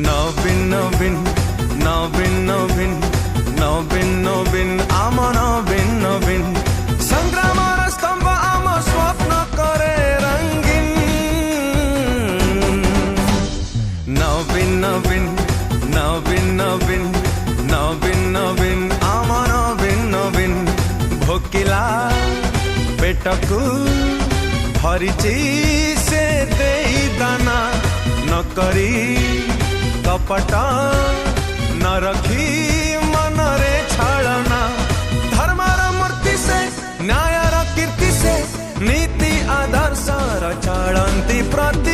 नवीन नवीन नवीन नवीन नवीन आम नवीन नवीन संग्रामर स्तंभ आम स्वप्न करे रंगीन नवीन नवीन नवीन नवीन नवीन नवीन आम नवीन नवीन भोकिला पेटकू भरिची से देई दाना न करी कपट न रखी मनरे छाड़ना धर्मर मूर्ति से न्यायर कीर्ति से नीति आदर्श चलती प्रति